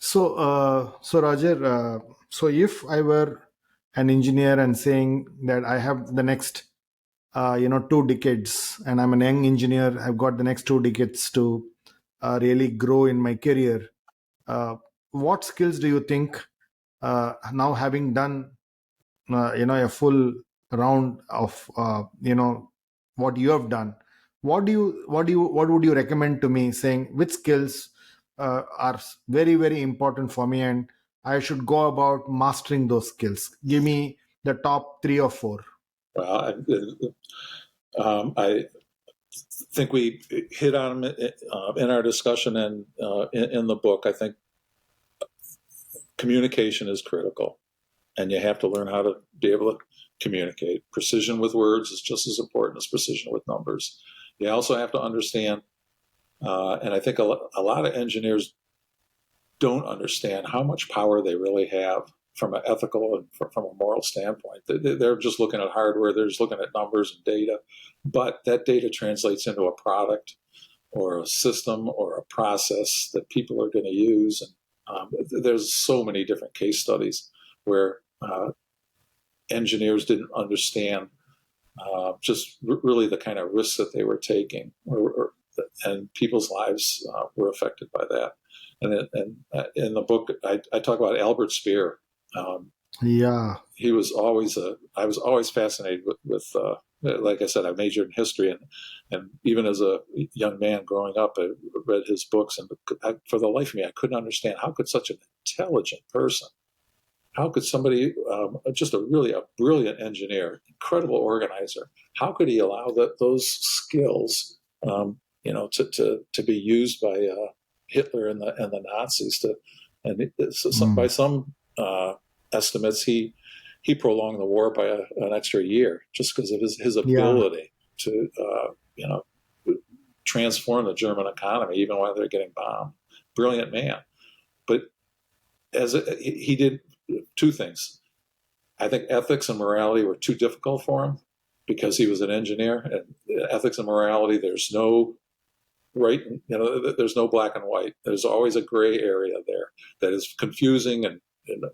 So Roger, so if I were an engineer and saying that I have the next, 2 decades, and I'm an young engineer, I've got the next 2 decades to really grow in my career. Uh, what skills do you think, now having done, a full round of, what you have done, what would you recommend to me, saying which skills are very very important for me, and I should go about mastering those skills? Give me the top 3 or 4. Well, I think we hit on them in our discussion and in the book. I think communication is critical, and you have to learn how to be able to communicate. Precision with words is just as important as precision with numbers. You also have to understand, and I think a lot of engineers don't understand how much power they really have from an ethical and from a moral standpoint. They're just looking at hardware, they're just looking at numbers and data, but that data translates into a product or a system or a process that people are going to use. And there's so many different case studies where engineers didn't understand just really the kind of risks that they were taking, and people's lives were affected by that. And in the book, I talk about Albert Speer. Yeah. He was always I was always fascinated with like I said, I majored in history, and even as a young man growing up, I read his books, and for the life of me, I couldn't understand how could such an intelligent person, how could somebody, just a brilliant engineer, incredible organizer, how could he allow those skills, to be used by Hitler and the Nazis by some estimates, he prolonged the war by an extra year just because of his ability to transform the German economy even while they're getting bombed. Brilliant man, but he did 2 things. I think ethics and morality were too difficult for him because he was an engineer, and ethics and morality, there's no right, there's no black and white. There's always a gray area there that is confusing, and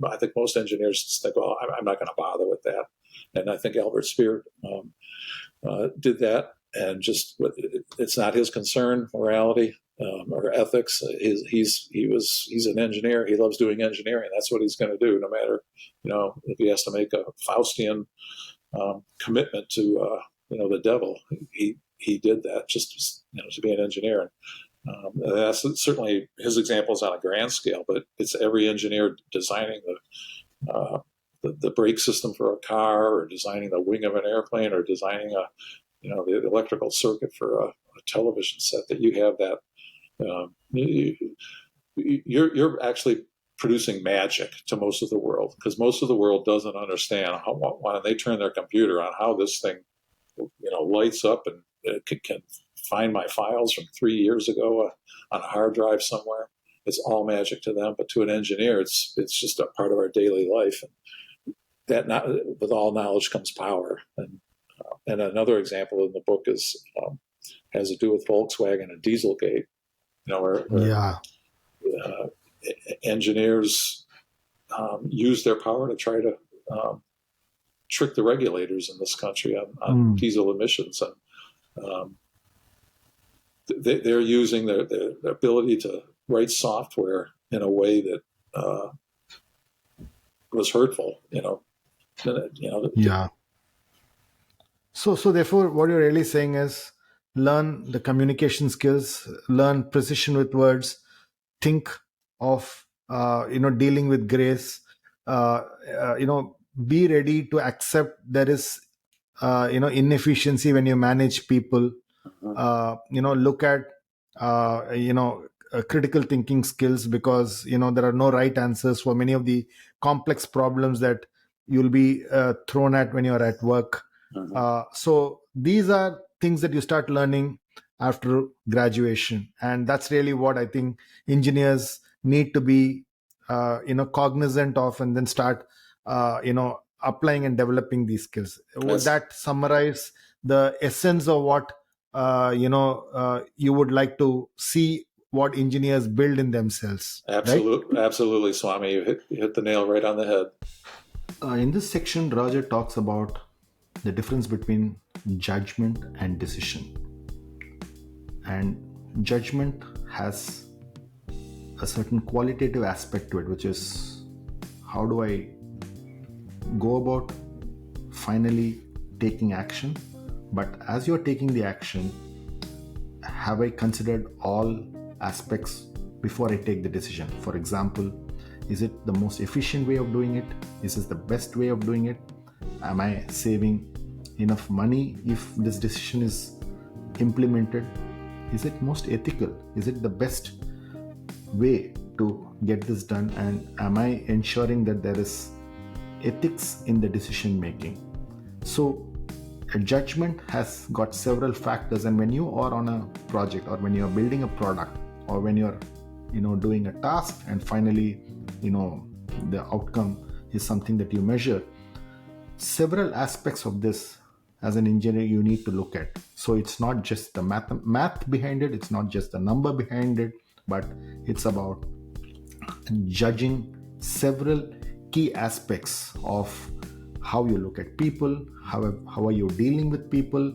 I think most engineers think, well, I'm not going to bother with that. And I think Albert Speer did that, and just it's not his concern, morality or ethics. He's an engineer. He loves doing engineering. That's what he's going to do, no matter if he has to make a Faustian commitment to the devil. He did that just to be an engineer. That's certainly his example is on a grand scale, but it's every engineer designing the brake system for a car, or designing the wing of an airplane, or designing the electrical circuit for a television set. That you have that you're actually producing magic to most of the world, because most of the world doesn't understand when they turn their computer on how this thing lights up and it can find my files from 3 years ago on a hard drive somewhere. It's all magic to them, but to an engineer, it's just a part of our daily life. And that with all knowledge comes power. And another example in the book has to do with Volkswagen and Dieselgate. Where engineers use their power to try to trick the regulators in this country on diesel emissions, and they're using their ability to write software in a way that was hurtful. So therefore, what you're really saying is learn the communication skills, learn precision with words, think of dealing with grace, be ready to accept there is inefficiency when you manage people. Look at critical thinking skills, because there are no right answers for many of the complex problems that you'll be thrown at when you're at work. So these are things that you start learning after graduation, and that's really what I think engineers need to be cognizant of, and then start applying and developing these skills. Would that summarize the essence of what you would like to see what engineers build in themselves, right? Absolutely, Swami. You hit the nail right on the head. In this section, Roger talks about the difference between judgment and decision. And judgment has a certain qualitative aspect to it, which is how do I go about finally taking action? But as you're taking the action, have I considered all aspects before I take the decision? For example, is it the most efficient way of doing it? Is this the best way of doing it? Am I saving enough money if this decision is implemented? Is it most ethical? Is it the best way to get this done? And am I ensuring that there is ethics in the decision making? So a judgment has got several factors, and when you are on a project, or when you're building a product, or when you're doing a task, and finally the outcome is something that you measure, several aspects of this as an engineer you need to look at. So it's not just the math behind it, it's not just the number behind it, but it's about judging several key aspects of how you look at people, how are you dealing with people,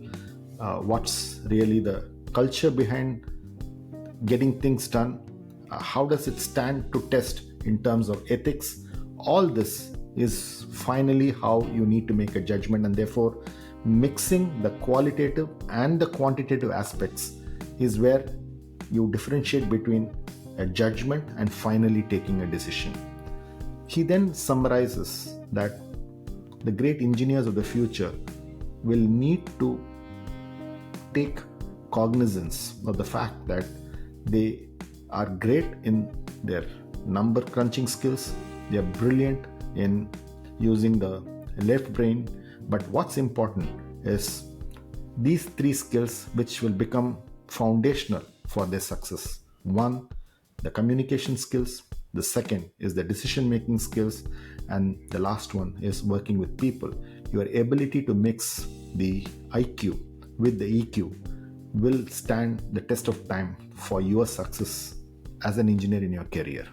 what's really the culture behind getting things done, how does it stand to test in terms of ethics. All this is finally how you need to make a judgment, and therefore mixing the qualitative and the quantitative aspects is where you differentiate between a judgment and finally taking a decision. He then summarizes that the great engineers of the future will need to take cognizance of the fact that they are great in their number crunching skills, they are brilliant in using the left brain, but what's important is these three skills which will become foundational for their success. One, the communication skills. The second is the decision making skills, and the last one is working with people. Your ability to mix the IQ with the EQ will stand the test of time for your success as an engineer in your career.